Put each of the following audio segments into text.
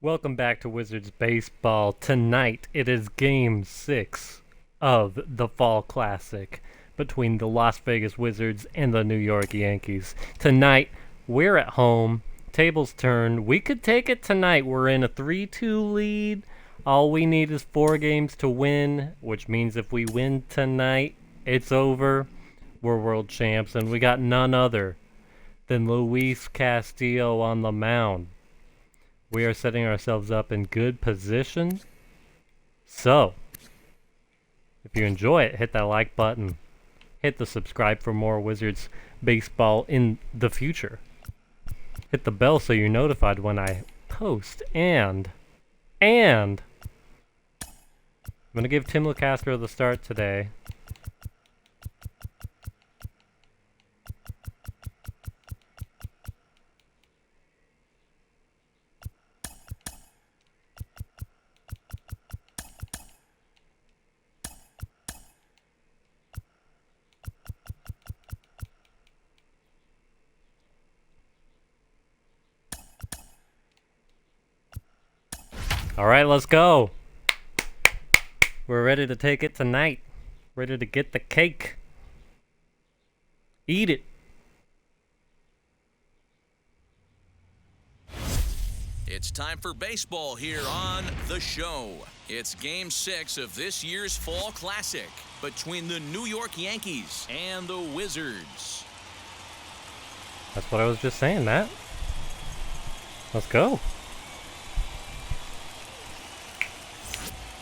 Welcome back to Wizards Baseball. Tonight, it is Game 6 of the Fall Classic between the Las Vegas Wizards and the New York Yankees. Tonight, we're at home. Tables turned. We could take it tonight. We're in a 3-2 lead. All we need is 4 games to win, which means if we win tonight, it's over. We're world champs, and we got none other than Luis Castillo on the mound. We are setting ourselves up in good position. So, if you enjoy it, hit that like button. Hit the subscribe for more Wizards baseball in the future. Hit the bell so you're notified when I post. And I'm going to give Tim Locastro the start today. All right, let's go. We're ready to take it tonight. Ready to get the cake. Eat it. It's time for baseball here on The Show. It's Game 6 of this year's Fall Classic between the New York Yankees and the Wizards. That's what I was just saying, Matt. Let's go.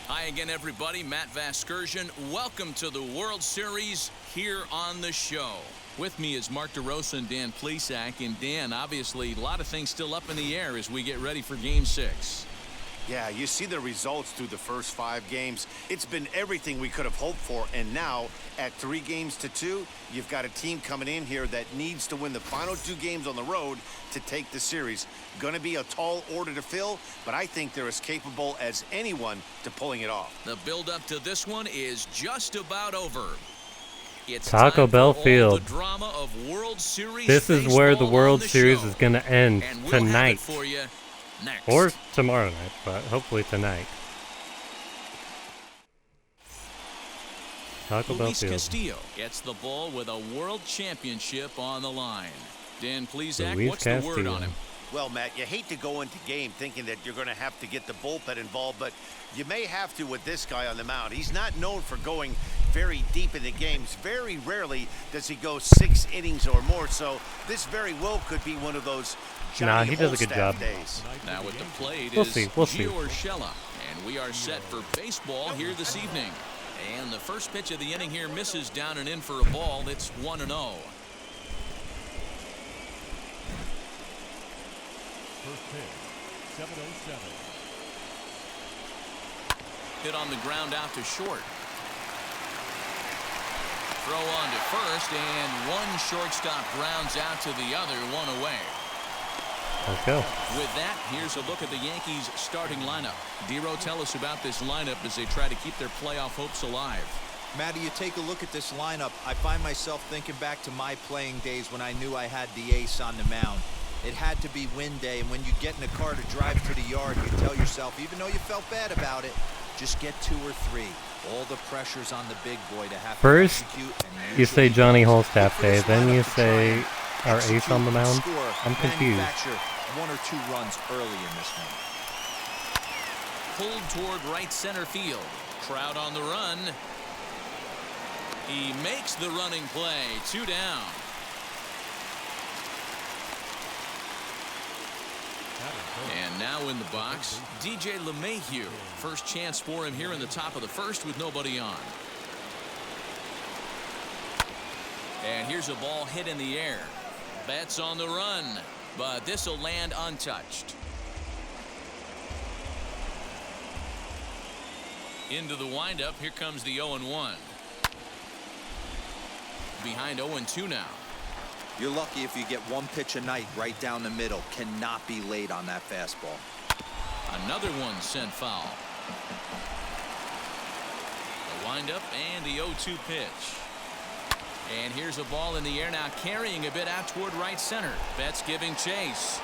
Hi again, everybody. Matt Vasgersian. Welcome to the World Series here on The Show. With me is Mark DeRosa and Dan Plesac. And Dan, obviously, a lot of things still up in the air as we get ready for Game 6. Yeah, you see the results through the first 5 games. It's been everything we could have hoped for. And now, at 3-2, you've got a team coming in here that needs to win the final 2 games on the road to take the series. Going to be a tall order to fill, but I think they're as capable as anyone to pulling it off. The build-up to this one is just about over. It's Taco Bell Field. The drama of World Series. This is where the World Series show. is going to end And we'll tonight. have it for you next. Or tomorrow night, but hopefully tonight. Taco Bell Luis Field. Castillo gets the ball with a World Championship on the line. Dan Plesac, Luis what's the word Castillo. on him? Well, Matt, you hate to go into game thinking that you're going to have to get the bullpen involved, but you may have to with this guy on the mound. He's not known for going very deep into games. Very rarely does he go 6 innings or more, so this very well could be one of those Johnny he does a good Holstaff job. days. Now at the plate We'll is see. Giancarlo, and we are set for baseball here this evening. And the first pitch of the inning here misses down and in for a ball. It's 1-0. First pitch, 7:07. Hit on the ground out to short. Throw on to first, and one shortstop grounds out to the other, 1 away. Let's go. With that, here's a look at the Yankees' starting lineup. Dero, tell us about this lineup as they try to keep their playoff hopes alive. Matty, you take a look at this lineup, I find myself thinking back to my playing days when I knew I had the ace on the mound. It had to be win day, and when you get in a car to drive to the yard, you tell yourself, even though you felt bad about it, just get 2 or 3. All the pressure's on the big boy to have First, to execute. And you say usually Johnny he does. Holstaff Day, For this then you lineup to say try and our ace execute on the and mound. score, I'm confused. manufacture 1 or 2 runs early in this one. Pulled toward right center field. Trout on the run. He makes the running play. 2 down. And now in the box, DJ LeMahieu. First chance for him here in the top of the first with nobody on. And here's a ball hit in the air. Betts on the run, but this will land untouched. Into the windup, here comes the 0-1. Behind 0-2 now. You're lucky if you get 1 pitch a night right down the middle. Cannot be late on that fastball. Another one sent foul. The windup and the 0-2 pitch. And here's a ball in the air now, carrying a bit out toward right center. Betts giving chase.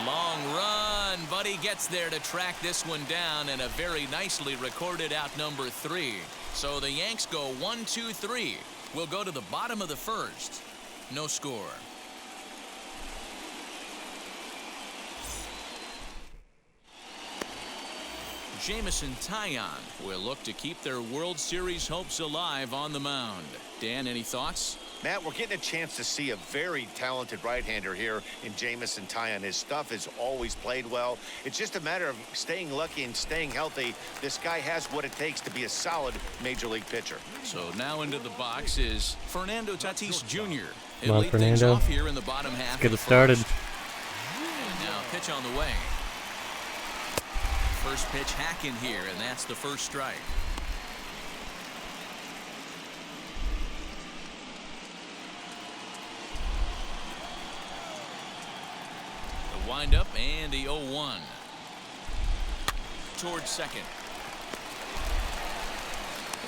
Long run, but he gets there to track this one down, and a very nicely recorded out number 3. So the Yanks go 1-2-3. We'll go to the bottom of the first. No score. Jameson Taillon will look to keep their World Series hopes alive on the mound. Dan, any thoughts? Matt, we're getting a chance to see a very talented right-hander here in Jameson Taillon. His stuff has always played well. It's just a matter of staying lucky and staying healthy. This guy has what it takes to be a solid major league pitcher. So now into the box is Fernando Tatis Jr. Come on, Fernando. Off here in the bottom half. Let's get it started. And now pitch on the way. First pitch hacking here, and that's the first strike. The windup and the 0-1 towards second.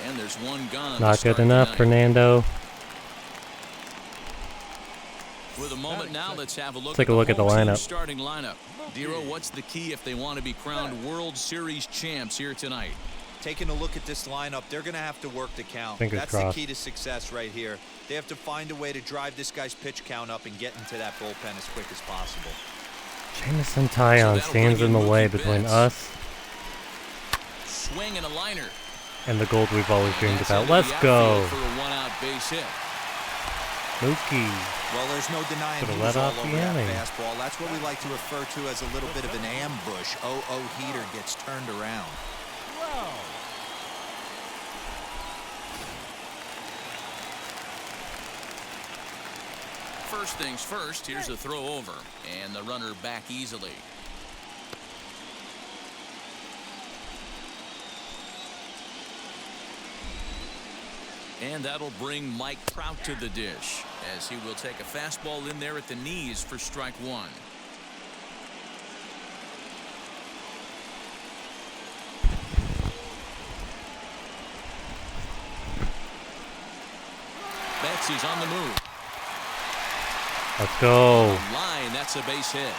And there's one gone. Not good enough, Fernando. With a moment now, let's have a look. Take a look at the lineup. Starting lineup. Dero, what's the key if they want to be crowned World Series champs here tonight? Taking a look at this lineup, they're going to have to work the count. Fingers crossed. That's the key to success right here. They have to find a way to drive this guy's pitch count up and get into that bullpen as quick as possible. Jameson Taillon stands in the way between us Swing and a liner. and the gold we've always dreamed about. Let's go. For a one-out base hit. Mookie. Well, there's no denying he Could've was let all off over the that inning. fastball. That's what we like to refer to as a little bit of an ambush. 0-0 heater gets turned around. First things first, here's a throw over, and the runner back easily. And that'll bring Mike Trout to the dish, as he will take a fastball in there at the knees for strike one. Betsy's on the move. Let's go. Line, that's a base hit.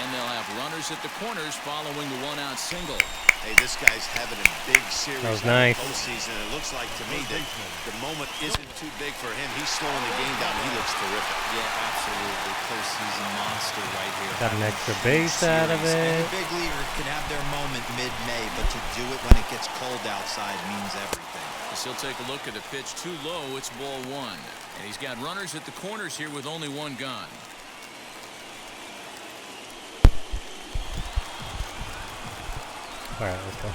And they'll have runners at the corners following the one-out single. Hey, this guy's having a big series That was in the nice. postseason. It looks like to me that the moment isn't too big for him. He's slowing the game down. He looks terrific. Yeah, absolutely. Postseason monster right here. Got an extra base out of And it. the big leaguer can have their moment mid-May, but to do it when it gets cold outside means everything. As he'll take a look at a pitch too low, it's ball one. And he's got runners at the corners here with only one gone. All right, let's go.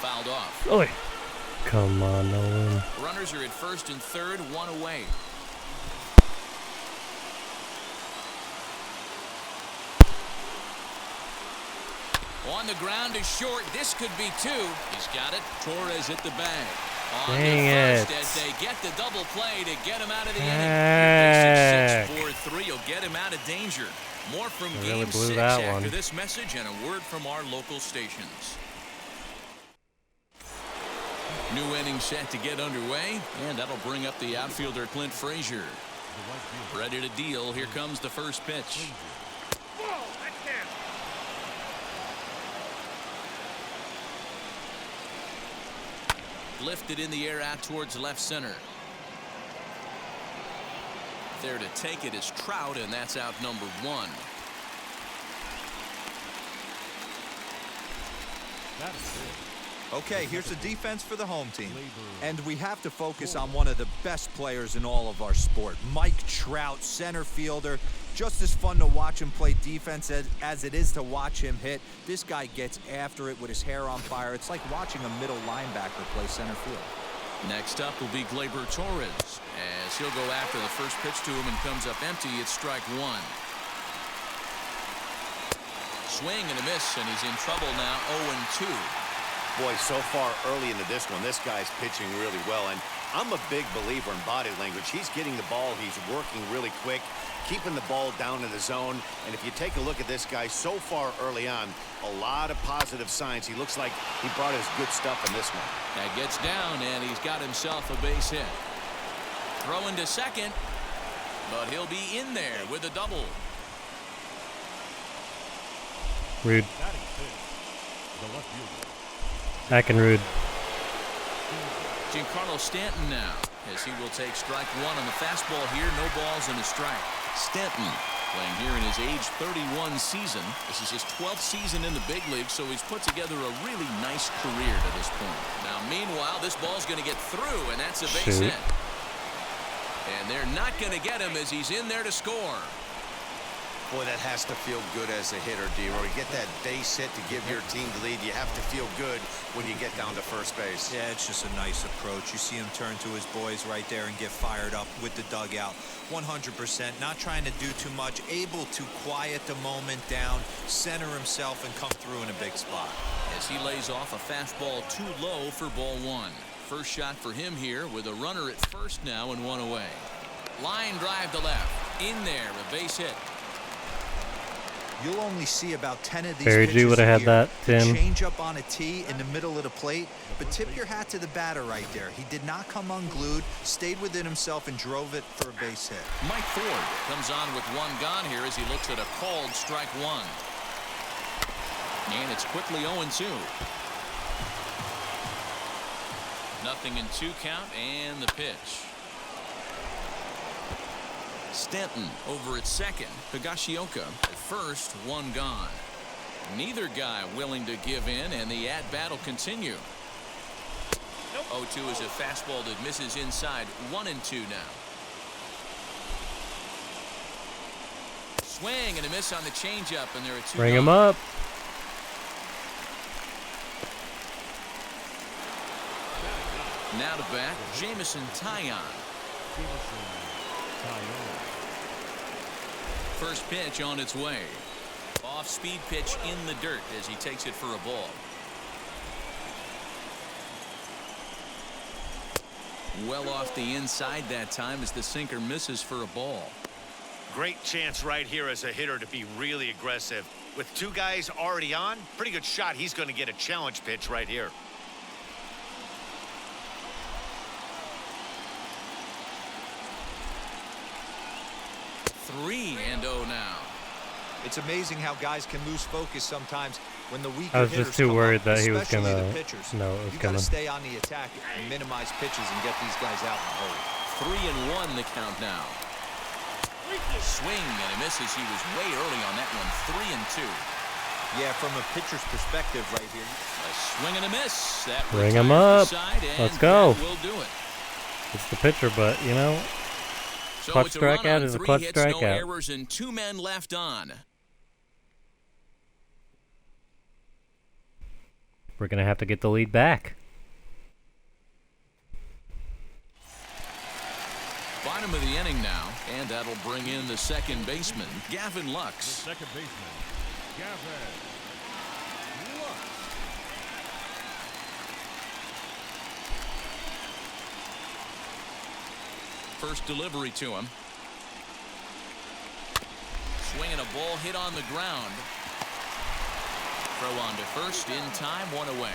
Fouled off. Oi. Come on, Nolan. Runners are at first and third, one away. On the ground is short. This could be two. He's got it. Torres hit the bag. On Dang to first it. as they get the double play to get him out of the Heck. inning. 6-4-3 will get him out of danger. More from They really Game blew 6 that after one. this message and a word from our local stations. New inning set to get underway, and that'll bring up the outfielder Clint Frazier. Ready to deal. Here comes the first pitch. Lifted in the air out towards left center. There to take it is Trout, and that's out number one. Okay, here's the defense for the home team. And we have to focus on one of the best players in all of our sport. Mike Trout, center fielder. Just as fun to watch him play defense as it is to watch him hit. This guy gets after it with his hair on fire. It's like watching a middle linebacker play center field. Next up will be Blaber Torres, as he'll go after the first pitch to him and comes up empty. It's strike one. Swing and a miss, and he's in trouble now. 0-2. Boy, so far early into this one, this guy's pitching really well. And I'm a big believer in body language. He's getting the ball. He's working really quick, keeping the ball down in the zone. And if you take a look at this guy so far early on, a lot of positive signs. He looks like he brought his good stuff in this one. That gets down, and he's got himself a base hit. Throwing to second, but he'll be in there with a double. Rude. Batting fifth, the left fielder. Acting rude. Giancarlo Stanton now, as he will take strike one on the fastball here. No balls and a strike. Stanton playing here in his age 31 season. This is his 12th season in the big league, so he's put together a really nice career to this point. Now, meanwhile, this ball's going to get through, and that's a base hit. And they're not going to get him as he's in there to score. Boy, that has to feel good as a hitter, D-Roy. You get that base hit to give your team the lead. You have to feel good when you get down to first base. Yeah, it's just a nice approach. You see him turn to his boys right there and get fired up with the dugout. 100%, not trying to do too much, able to quiet the moment down, center himself, and come through in a big spot. As he lays off a fastball too low for ball one. First shot for him here with a runner at first now and one away. Line drive to left. In there, a base hit. You'll only see about 10 of these Barry G would have had that, Tim. Change up on a tee in the middle of the plate, but tip your hat to the batter right there. He did not come unglued, stayed within himself, and drove it for a base hit. Mike Ford comes on with one gone here as he looks at a called strike one. And it's quickly 0-2. Nothing in two count, and the pitch. Stanton over at second. Higashiyoka at first, one gone. Neither guy willing to give in, and the at-bat will continue. 0-2 is a fastball that misses inside. 1-2 now. Swing and a miss on the changeup, and there are two. Bring him up. Now to bat, Jameson Taillon. First pitch on its way. Off-speed pitch in the dirt as he takes it for a ball. Well off the inside that time as the sinker misses for a ball. Great chance right here as a hitter to be really aggressive. With two guys already on, pretty good shot. He's going to get a challenge pitch right here. 3-0 now. It's amazing how guys can lose focus sometimes when the weaker I was hitters just too come worried up, that he was especially gonna the pitchers. know it was You got coming. to stay on the attack and minimize pitches and get these guys out in the hole. 3-1 the count now. Swing and a miss as he was way early on that one. 3-2. Yeah, from a pitcher's perspective right here. A swing and a miss. That Bring him retires up. the side, and Let's go. that will do it. It's the pitcher, but you know, So clutch it's a run strikeout on is a 3 clutch hits, no strikeout. errors, and 2 men left on. We're gonna have to get the lead back. Bottom of the inning now, and that'll bring in the second baseman, Gavin Lux. Second baseman, Gavin Lux. First delivery to him. Swinging a ball hit on the ground. Throw on to first in time, 1 away.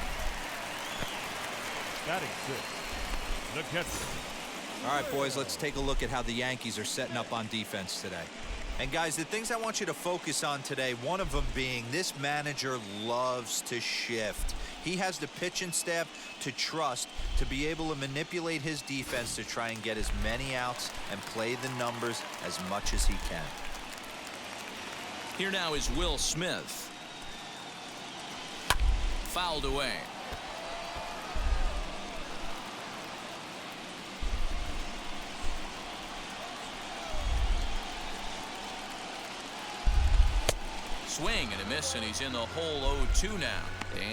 Batting sixth, the catcher. All right, boys, let's take a look at how the Yankees are setting up on defense today. And guys, the things I want you to focus on today, one of them being this manager loves to shift. He has the pitching staff to trust to be able to manipulate his defense to try and get as many outs and play the numbers as much as he can. Here now is Will Smith. Fouled away. Swing and a miss, and he's in the hole. 0-2 now.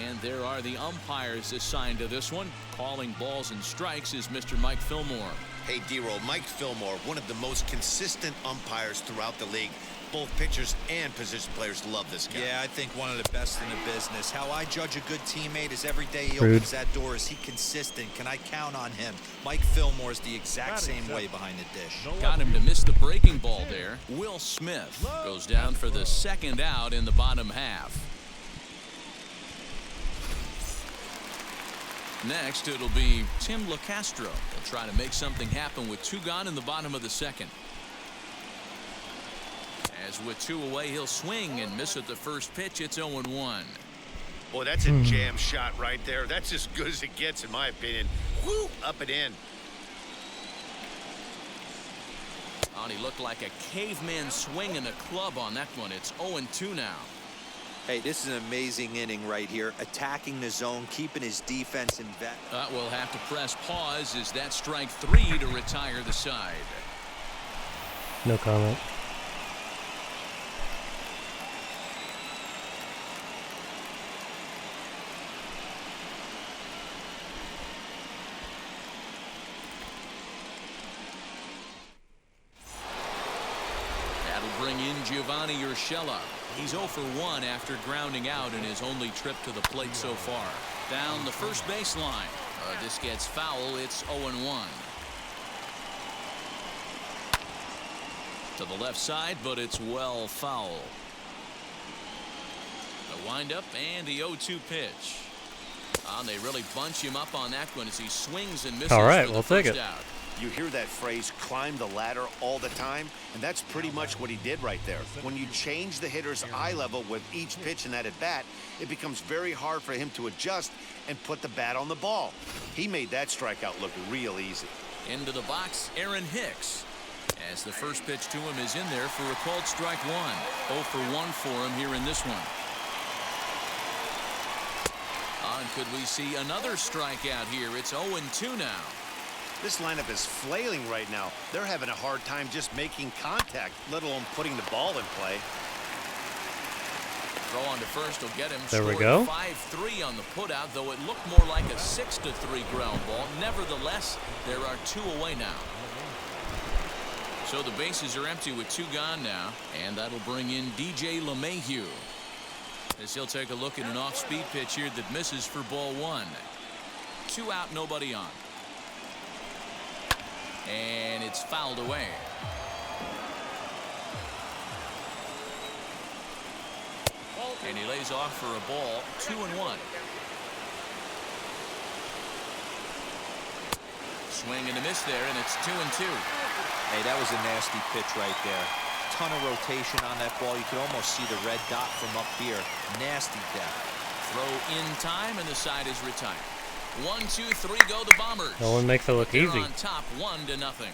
And there are the umpires assigned to this one. Calling balls and strikes is Mr. Mike Fillmore. Hey, D-Roll, Mike Fillmore, one of the most consistent umpires throughout the league. Both pitchers and position players love this guy. Yeah, I think one of the best in the business. How I judge a good teammate is every day he Rude. opens that door. Is he consistent? Can I count on him? Mike Fillmore is the exact same way behind the dish. Got him to miss the breaking ball there. Will Smith goes down for the second out in the bottom half. Next, it'll be Tim Locastro. He'll try to make something happen with 2 gone in the bottom of the second. As with 2 away, he'll swing and miss at the first pitch. It's 0-1. Boy, that's a jam shot right there. That's as good as it gets, in my opinion. Woo! Up and in. Oh, and he looked like a caveman swinging a club on that one. It's 0-2 now. Hey, this is an amazing inning right here. Attacking the zone, keeping his defense in vet. We'll have to press pause as that strike 3 to retire the side. No comment. That'll bring in Giovanni Urshela. He's 0 for 1 after grounding out in his only trip to the plate so far. Down the first baseline. This gets foul. It's 0-1. To the left side, but it's well foul. The windup and the 0-2 pitch. And they really bunch him up on that one as he swings and misses. All right, for we'll the take first it. out. You hear that phrase, climb the ladder, all the time, and that's pretty much what he did right there. When you change the hitter's eye level with each pitch in that at-bat, it becomes very hard for him to adjust and put the bat on the ball. He made that strikeout look real easy. Into the box, Aaron Hicks. As the first pitch to him is in there for a called strike 1. 0 for 1 for him here in this one. And could we see another strikeout here? It's 0-2 now. This lineup is flailing right now. They're having a hard time just making contact, let alone putting the ball in play. Throw on to first will get him. There we Scored go. 5-3 on the putout, though it looked more like a 6-3 ground ball. Nevertheless, there are 2 away now. So the bases are empty with 2 gone now, and that'll bring in DJ LeMahieu. As he'll take a look at an off-speed pitch here that misses for ball 1. 2 out, nobody on. And it's fouled away. And he lays off for a ball. 2-1. Swing and a miss there, and it's 2-2. Hey, that was a nasty pitch right there. Ton of rotation on that ball. You could almost see the red dot from up here. Nasty depth. Throw in time, and the side is retired. 1, 2, 3, go the Bombers. No one makes it look They're easy. on top, 1-0.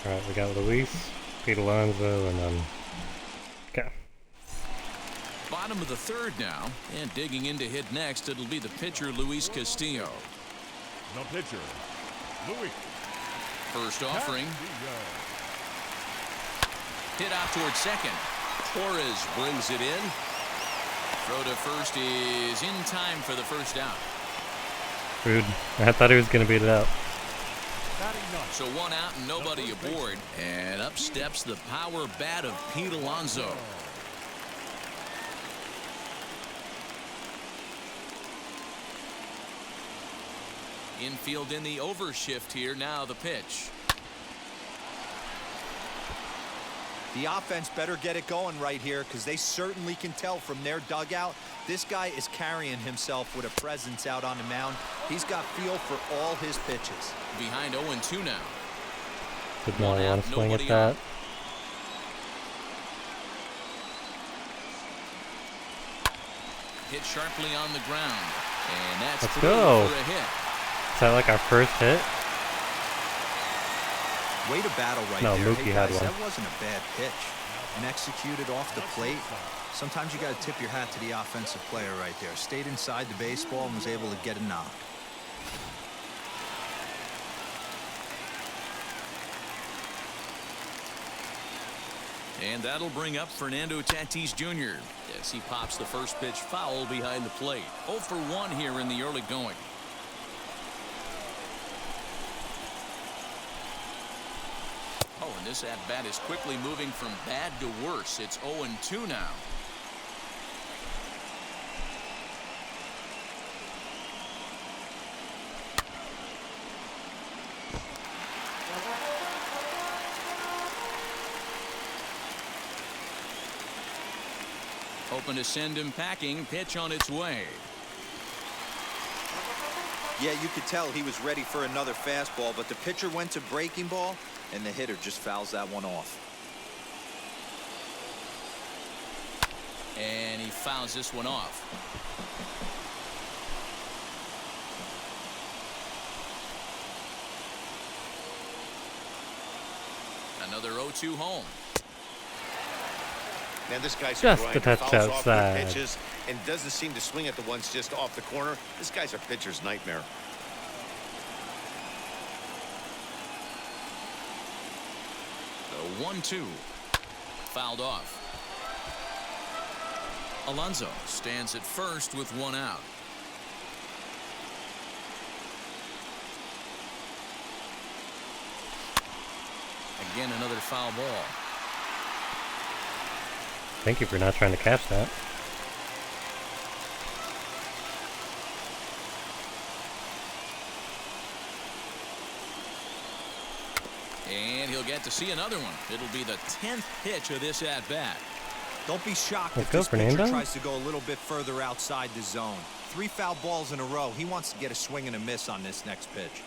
All right, we got Luis, Pete Alonso, and then okay. Bottom of the third now, and digging in to hit next, it'll be the pitcher Luis Castillo. The pitcher, Luis. First offering, Castillo. hit out towards second. Torres brings it in. Throw to first is in time for the first out. Rude. I thought he was gonna beat it out. So 1 out and nobody aboard. And up steps the power bat of Pete Alonso. Infield in the overshift here. Now the pitch. The offense better get it going right here because they certainly can tell from their dugout. This guy is carrying himself with a presence out on the mound. He's got feel for all his pitches. Behind 0-2 now. Did not 1 out, want to swing at nobody that. on. Hit sharply on the ground. And that's Let's through go. for a hit. Is that like our first hit? Way to battle right No, there. Mookie Hey had guys, one. that wasn't a bad pitch. And executed off the plate. Sometimes you got to tip your hat to the offensive player right there. Stayed inside the baseball and was able to get a knock. And that'll bring up Fernando Tatis Jr. as he pops the first pitch foul behind the plate. 0 for 1 here in the early going. And this at-bat is quickly moving from bad to worse. It's 0-2 now. Hoping to send him packing. Pitch on its way. Yeah, you could tell he was ready for another fastball, but the pitcher went to breaking ball, and the hitter just fouls that one off. And he fouls this one off. Another 0-2 home. Man, this guy's just a a touch fouls off good outside. pitches and doesn't seem to swing at the ones just off the corner. This guy's a pitcher's nightmare. The 1-2 fouled off. Alonso stands at first with one out. Again, another foul ball. Thank you for not trying to catch that. And he'll get to see another one. It'll be the 10th pitch of this at-bat. Don't be shocked Let's if go, this pitcher Fernando. tries to go a little bit further outside the zone. 3 foul balls in a row. He wants to get a swing and a miss on this next pitch.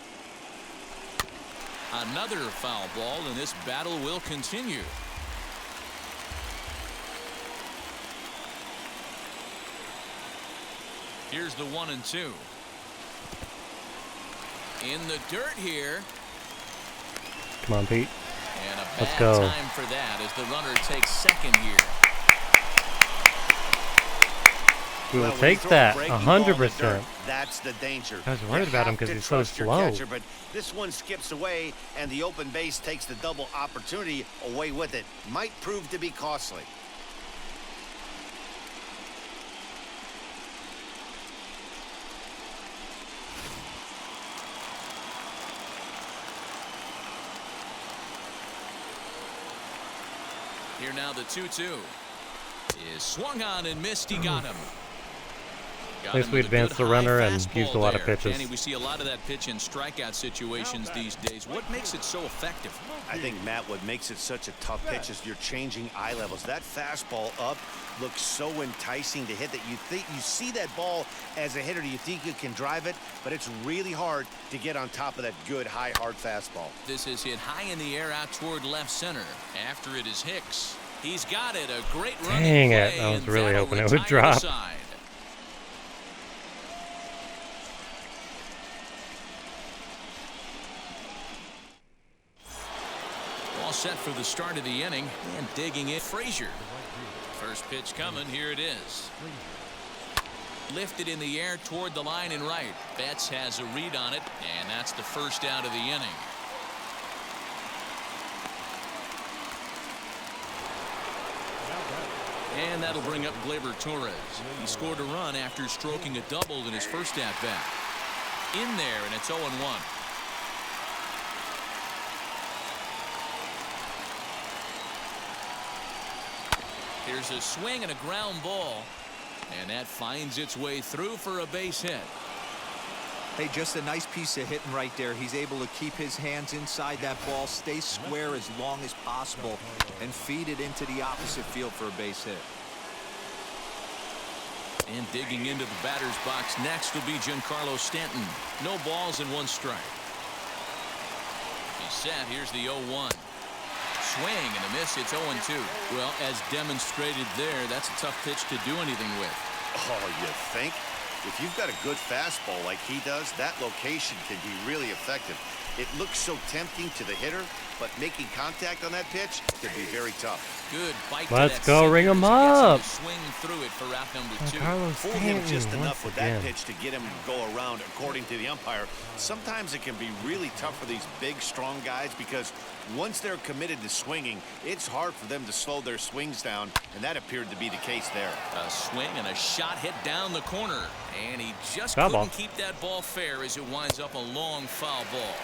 Another foul ball, and this battle will continue. Here's the 1-2. In the dirt here. Come on, Pete. And a Let's bad go. time for that as the runner takes second here. We will Well, when take you throw a that breaking ball in the 100%. dirt, that's the danger. I was worried You about him have 'cause to he's so trust your slow. catcher, but this one skips away, and the open base takes the double opportunity away with it. Might prove to be costly. Here now the 2-2 is swung on and missed. He got him. At least we advanced the runner and used a lot of pitches. Danny, we see a lot of that pitch in strikeout situations these days. What makes it so effective? I think, Matt, what makes it such a tough pitch is you're changing eye levels. That fastball up looks so enticing to hit that you see that ball as a hitter. You think you can drive it, but it's really hard to get on top of that good, high, hard fastball. This is hit high in the air out toward left center. After it is Hicks. He's got it. A great running Dang play, it. I was and really that'll hoping it would retire the drop. side. All set for the start of the inning, and digging it, Frazier. First pitch coming, here it is. Lifted in the air toward the line and right. Betts has a read on it, and that's the first out of the inning. And that'll bring up Blaber Torres. He scored a run after stroking a double in his first at-bat. In there, and it's 0-1. Here's a swing and a ground ball, and that finds its way through for a base hit. Hey, just a nice piece of hitting right there. He's able to keep his hands inside that ball, stay square as long as possible, and feed it into the opposite field for a base hit. And digging into the batter's box next will be Giancarlo Stanton. No balls and 1 strike. He's set. Here's the 0-1. Swing and a miss. It's 0-2. Well, as demonstrated there, that's a tough pitch to do anything with. Oh, you think? If you've got a good fastball like he does, that location can be really effective. It looks so tempting to the hitter, but making contact on that pitch could be very tough. Good bite. Let's to that go, sinker. ring him Gets him to up. Swing through it for route number 2. Giancarlo Fooled him Stanton just enough once with again. that pitch to get him to go around, according to the umpire. Sometimes it can be really tough for these big, strong guys because once they're committed to swinging, it's hard for them to slow their swings down, and that appeared to be the case there. A swing and a shot hit down the corner, and he just Foul couldn't ball. keep that ball fair as it winds up a long foul ball.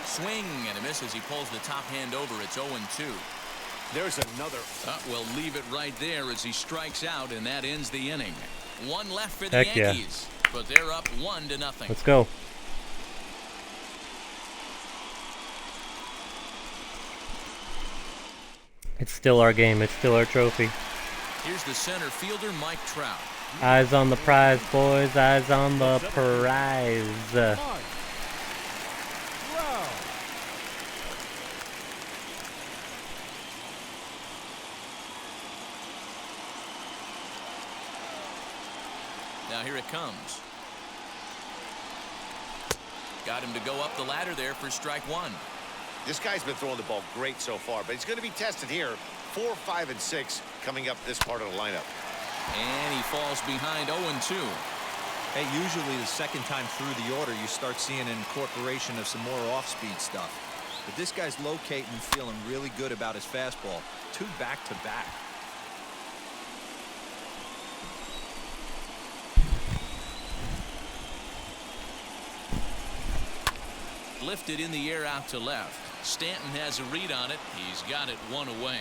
Swing and a miss as he pulls the top hand over. It's 0-2. There's another. We'll leave it right there as he strikes out, and that ends the inning. One left for the Heck Yankees, but they're up 1-0. Let's go. It's still our game. It's still our trophy. Here's the center fielder, Mike Trout. Eyes on the prize, boys. Eyes on the prize. Wow. Now here it comes. Got him to go up the ladder there for strike one. This guy's been throwing the ball great so far, but he's going to be tested here. 4, 5, and 6 coming up this part of the lineup. And he falls behind 0-2. Hey, usually the second time through the order, you start seeing an incorporation of some more off-speed stuff. But this guy's locating and feeling really good about his fastball. 2 back-to-back. Lifted in the air out to left. Stanton has a read on it. He's got it 1 away.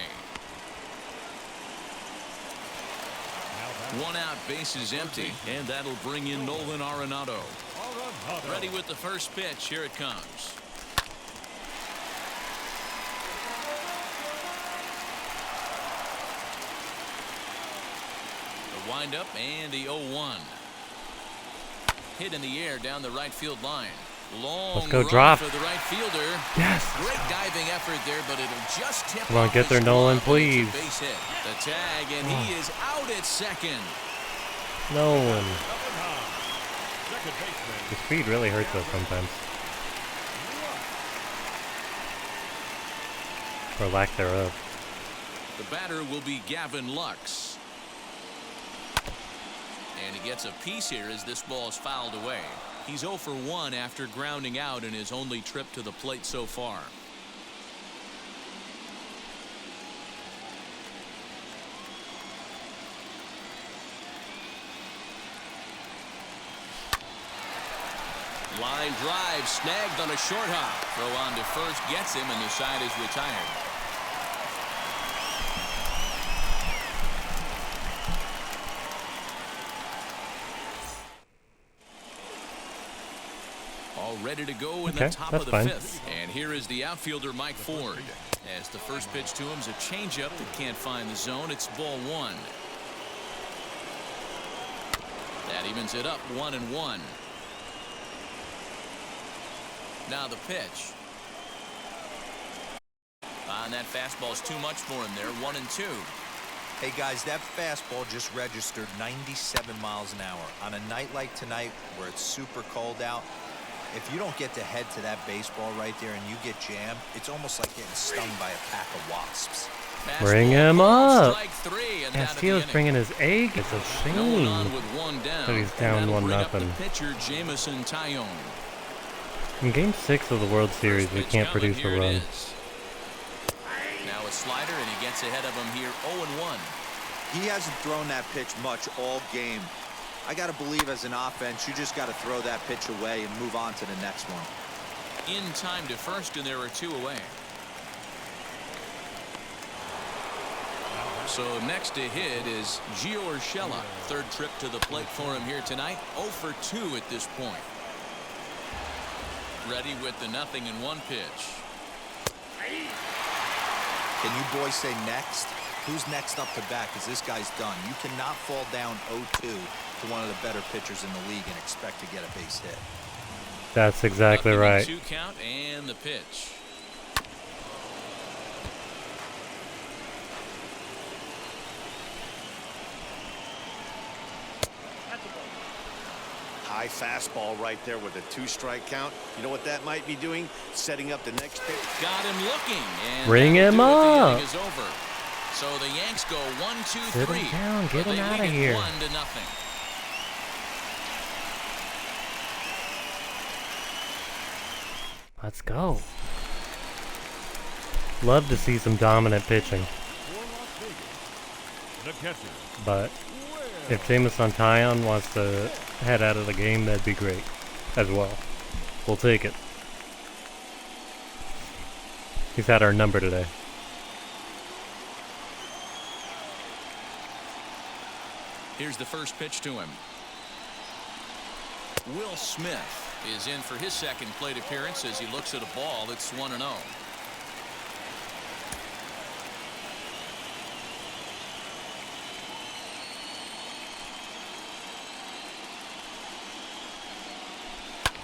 1 out, bases empty, and that'll bring in Nolan Arenado. Ready with the first pitch. Here it comes. The windup and the 0-1. Hit in the air down the right field line. Long Let's go run drop. for the right fielder. Yes. Great diving effort there, but it'll just tip Come on, off get there, his Nolan, glove, and it's a please. Base hit. The tag, and he is out at second. Nolan. Second baseman. The speed really hurts us sometimes. Or lack thereof. The batter will be Gavin Lux. And he gets a piece here as this ball is fouled away. He's 0 for 1 after grounding out in his only trip to the plate so far. Line drive snagged on a short hop. Throw on to first gets him, and the side is retired. All ready to go in the top of the fine. 5th. And here is the outfielder, Mike Ford. As the first pitch to him is a changeup that can't find the zone. It's ball 1. That evens it up 1-1. Now the pitch. And that fastball's too much for him there. 1-2. Hey guys, that fastball just registered 97 miles an hour. On a night like tonight where it's super cold out, if you don't get to head to that baseball right there and you get jammed, it's almost like getting stung by a pack of wasps. Bring him up. Strike 3, and Castillo's bringing his egg. It's a shame that he's down 1-0. Pitcher Jameson Taillon. In Game 6 of the World Series, we can't produce a run. Now a slider, and he gets ahead of him here 0-1. He hasn't thrown that pitch much all game. I got to believe as an offense, you just got to throw that pitch away and move on to the next one. In time to first, and there are 2 away. So next to hit is Giancarlo. Third trip to the plate for him here tonight. 0 for 2 at this point. Ready with the 0-1 pitch. Can you boys say next? Who's next up to bat? Because this guy's done. You cannot fall down 0-2 to one of the better pitchers in the league and expect to get a base hit. That's exactly right. 2 count and the pitch. High fastball right there with a 2-strike count. You know what that might be doing? Setting up the next pitch. Got him looking. And Bring him up. The inning is over. So the Yanks go 1-2-3. Sit him down. Get him out of here. 1-0. Let's go. Love to see some dominant pitching. The catcher. But if Jameson Taillon wants to head out of the game, that'd be great as well. We'll take it. He's had our number today. Here's the first pitch to him. Will Smith is in for his second plate appearance as he looks at a ball that's 1-0.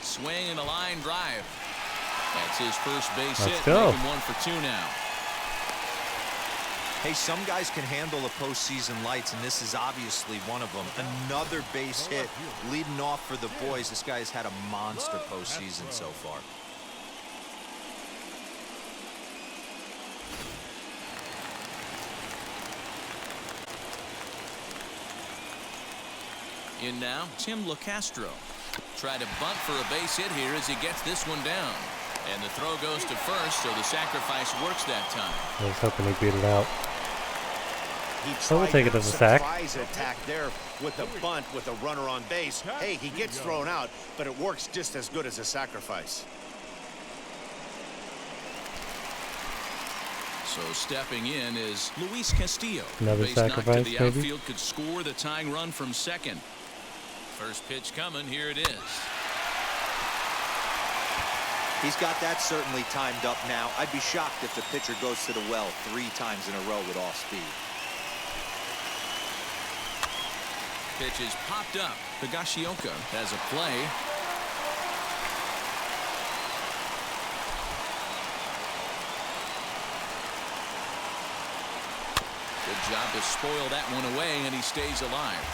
Swing and a line drive. That's his first base hit. Go. Making 1 for 2 now. Hey, some guys can handle the postseason lights, and this is obviously one of them. Another base hit leading off for the boys. This guy has had a monster postseason so far. In now, Tim Locastro. Try to bunt for a base hit here as he gets this one down. And the throw goes to first, so the sacrifice works that time. I was hoping he beat it out. He So we'll tried take it to as a sack. surprise attack there with a bunt with a runner on base. Hey, he gets thrown out, but it works just as good as a sacrifice. So stepping in is Luis Castillo. Another Base knock to sacrifice, the maybe? outfield could score the tying run from second. First pitch coming. Here it is. He's got that certainly timed up now. I'd be shocked if the pitcher goes to the well 3 times in a row with off speed. Pitch is popped up. Higashiyoka has a play. Good job to spoil that one away, and he stays alive.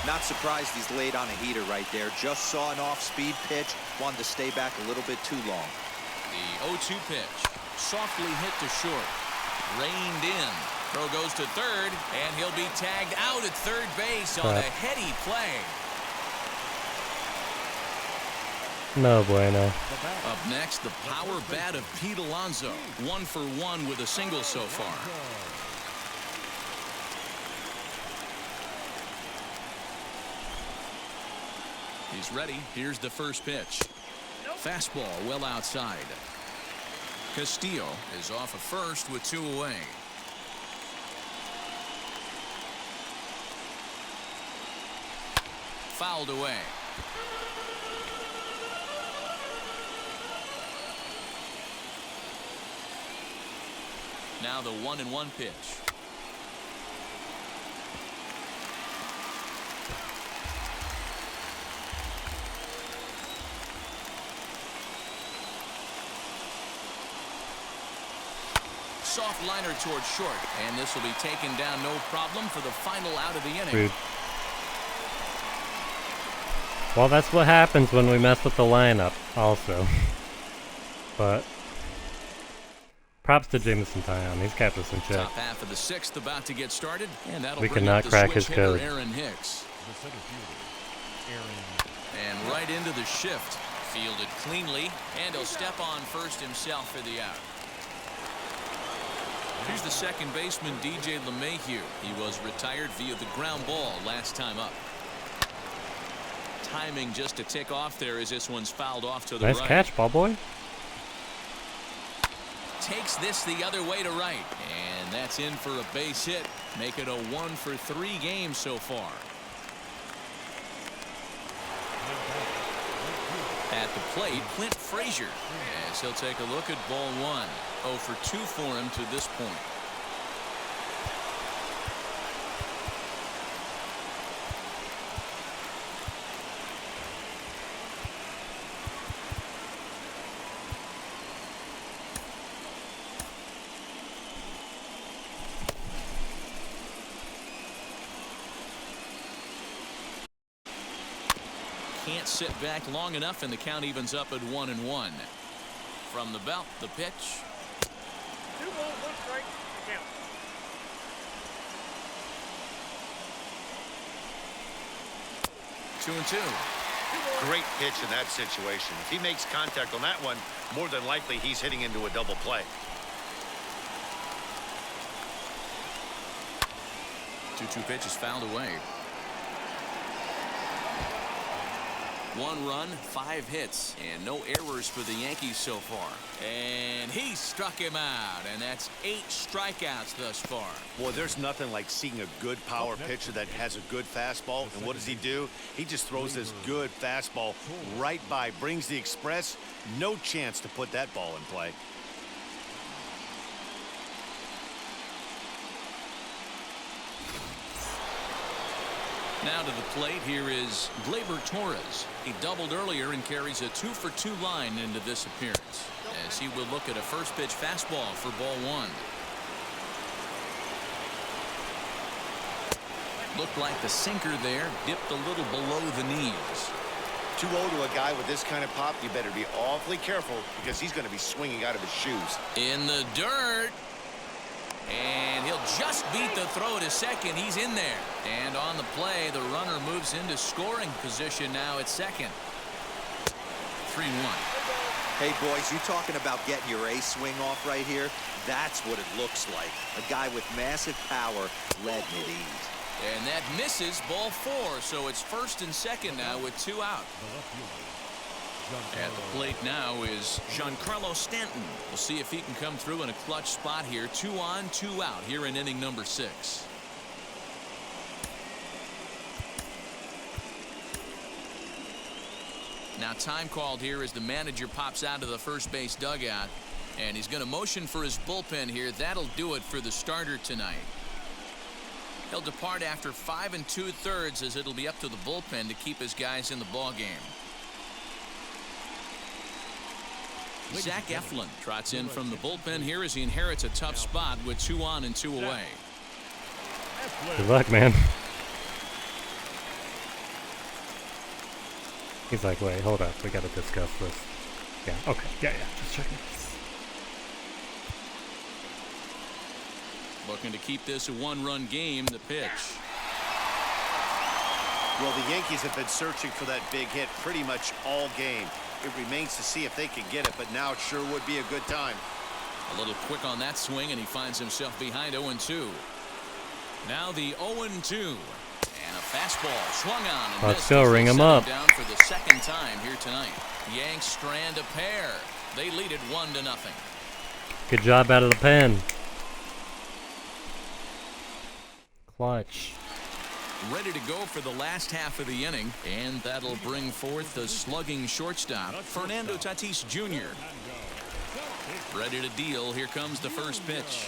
Not surprised he's laid on a heater right there. Just saw an off-speed pitch. Wanted to stay back a little bit too long. The 0-2 pitch. Softly hit to short. Reined in. Throw goes to third, and he'll be tagged out at third base on a heady play. No bueno. Up next, the power bat of Pete Alonso. 1 for 1 with a single so far. He's ready. Here's the first pitch. Fastball well outside. Castillo is off of first with 2 away. Fouled away. Now the 1-1 pitch. Soft liner towards short, and this will be taken down no problem for the final out of the inning. Rude. Well, that's what happens when we mess with the lineup, also. But props to Jameson Taillon. He's kept us in check. Top half of the 6th about to get started, and that'll We bring cannot up the crack switch his hitter, code. Aaron Hicks. The center fielder, Aaron. And right into the shift. Fielded cleanly, and he'll step on first himself for the out. Here's the second baseman, DJ LeMahieu. He was retired via the ground ball last time up. Timing just to tick off there as this one's fouled off to the right. Nice catch, ball boy. Takes this the other way to right, and that's in for a base hit. Make it a 1 for 3 games so far. At the plate, Clint Frazier, as he'll take a look at ball 1. 0 for 2 for him to this point. Can't sit back long enough, and the count evens up at 1-1. From the belt, the pitch. 2 balls, 1 strike, count. Two and two. Great pitch in that situation. If he makes contact on that one, more than likely he's hitting into a double play. 2-2 pitch is fouled away. 1 run, 5 hits, and no errors for the Yankees so far. And he struck him out, and that's 8 strikeouts thus far. Boy, there's nothing like seeing a good power pitcher that has a good fastball. And what does he do? He just throws this good fastball right by, brings the express. No chance to put that ball in play. Now to the plate, here is Blaber Torres. He doubled earlier and carries a 2-for-2 line into this appearance, as he will look at a first pitch fastball for ball 1. Looked like the sinker there dipped a little below the knees. 2-0 to a guy with this kind of pop. You better be awfully careful because he's going to be swinging out of his shoes. In the dirt. And he'll just beat the throw to second. He's in there. And on the play, the runner moves into scoring position now at second. 3-1. Hey, boys, you talking about getting your ace swing off right here? That's what it looks like. A guy with massive power letting it eat. And that misses ball 4. So it's first and second now with 2 out. At the plate now is Giancarlo Stanton. We'll see if he can come through in a clutch spot here. 2 on, 2 out here in inning number 6. Now time called here as the manager pops out of the first base dugout. And he's going to motion for his bullpen here. That'll do it for the starter tonight. He'll depart after 5 2/3 as it'll be up to the bullpen to keep his guys in the ball game. Zach Eflin trots in from the bullpen here as he inherits a tough spot with 2 on and 2 away. Good luck, man. He's like, wait, hold up. We got to discuss this. Yeah, okay. Yeah. Just checking. Looking to keep this a 1-run game. The pitch. Well, the Yankees have been searching for that big hit pretty much all game. It remains to see if they can get it, but now it sure would be a good time. A little quick on that swing, and he finds himself behind 0-2. Now the 0-2. And a fastball swung on. And let's go, ring him up. Down for the second time here tonight. Yanks strand a pair. They lead it 1-0. Good job out of the pen. Clutch. Ready to go for the last half of the inning, and that'll bring forth the slugging shortstop, Fernando Tatis Jr. Ready to deal. Here comes the first pitch.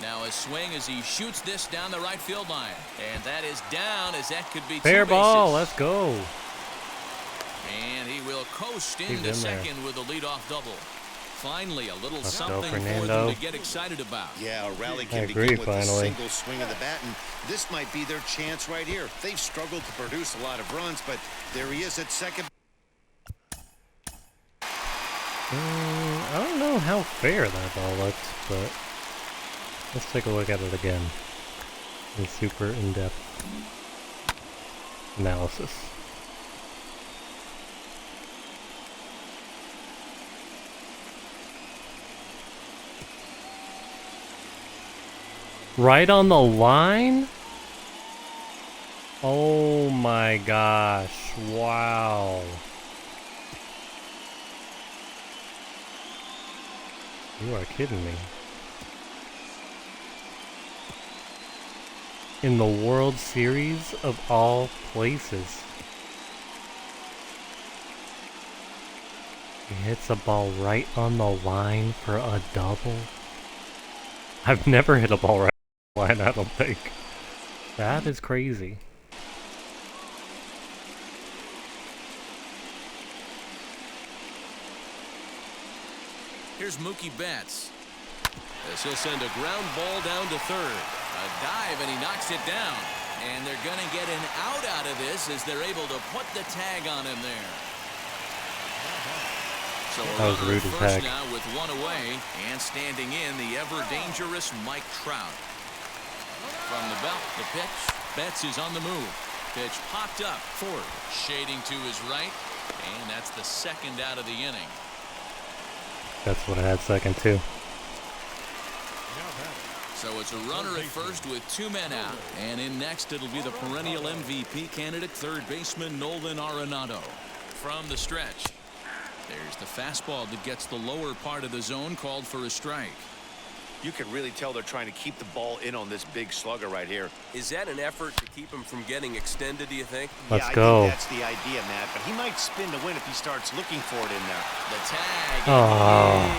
Now a swing as he shoots this down the right field line, and that is down as that could be fair 2 ball. bases. Let's go. And he will coast He's into in second there. with a leadoff double. Finally, a little Let's go, something for Fernando. them to get excited about. Yeah, a rally I can agree, begin with a finally. single swing of the bat, and this might be their chance right here. They've struggled to produce a lot of runs, but there he is at second. I don't know how fair that ball looks, but let's take a look at it again. In super in-depth analysis. Right on the line? Oh my gosh. Wow. You are kidding me. In the World Series of all places. He hits a ball right on the line for a double. I've never hit a ball right on the line, I don't think. That is crazy. Here's Mookie Betts. As he'll send a ground ball down to third. A dive, and he knocks it down. And they're going to get an out of this as they're able to put the tag on him there. So That was rude as heck. now with 1 away, and standing in the ever-dangerous Mike Trout. From the belt, the pitch. Betts is on the move. Pitch popped up forward, shading to his right, and that's the second out of the inning. That's what I had second too. So it's a runner at first with 2 men out. And in next, it'll be the perennial MVP candidate, third baseman Nolan Arenado. From the stretch, there's the fastball that gets the lower part of the zone, called for a strike. You can really tell they're trying to keep the ball in on this big slugger right here. Is that an effort to keep him from getting extended, do you think? Let's I go. think that's the idea, Matt, but he might spin to win if he starts looking for it in there. The tag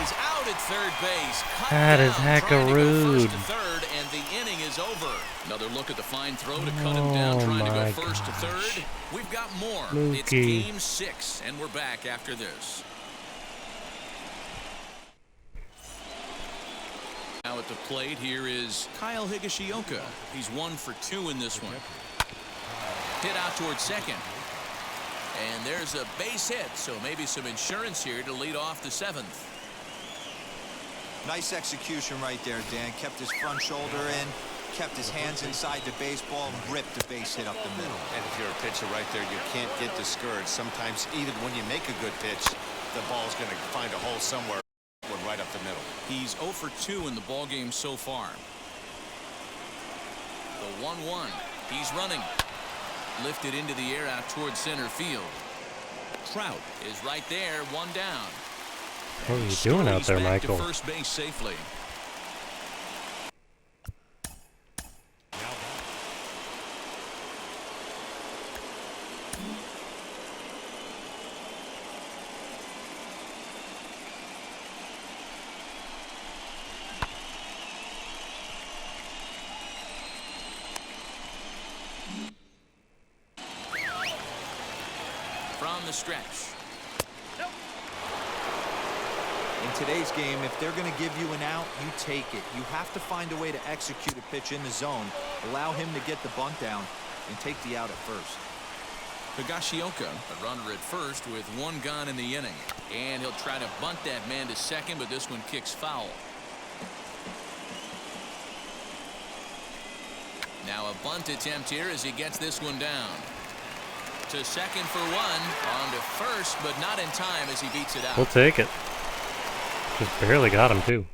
is out at third base. Cut That is down, hecka trying to go rude. first to third, and the inning is over. Another look at the fine throw to cut him down, trying to go my first to gosh. third. We've got more. It's Mookie. game 6, and we're back after this. Now at the plate here is Kyle Higashiyoka. He's 1 for 2 in this one. Hit out towards second. And there's a base hit, so maybe some insurance here to lead off the 7th. Nice execution right there, Dan. Kept his front shoulder in, kept his hands inside the baseball, and ripped the base hit up the middle. And if you're a pitcher right there, you can't get discouraged. Sometimes even when you make a good pitch, the ball's going to find a hole somewhere right up the middle. He's 0 for 2 in the ball game so far. The 1-1. He's running. Lifted into the air out towards center field. Trout is right there, 1 down. What are you doing out there, Back to Michael? first base safely. From the stretch. In today's game, if they're going to give you an out, you take it. You have to find a way to execute a pitch in the zone, allow him to get the bunt down, and take the out at first. Higashiyoka, a runner at first with 1 gone in the inning. And he'll try to bunt that man to second, but this one kicks foul. Now a bunt attempt here as he gets this one down. To second for 1. On to first, but not in time as he beats it out. We'll take it. Just barely got him, too.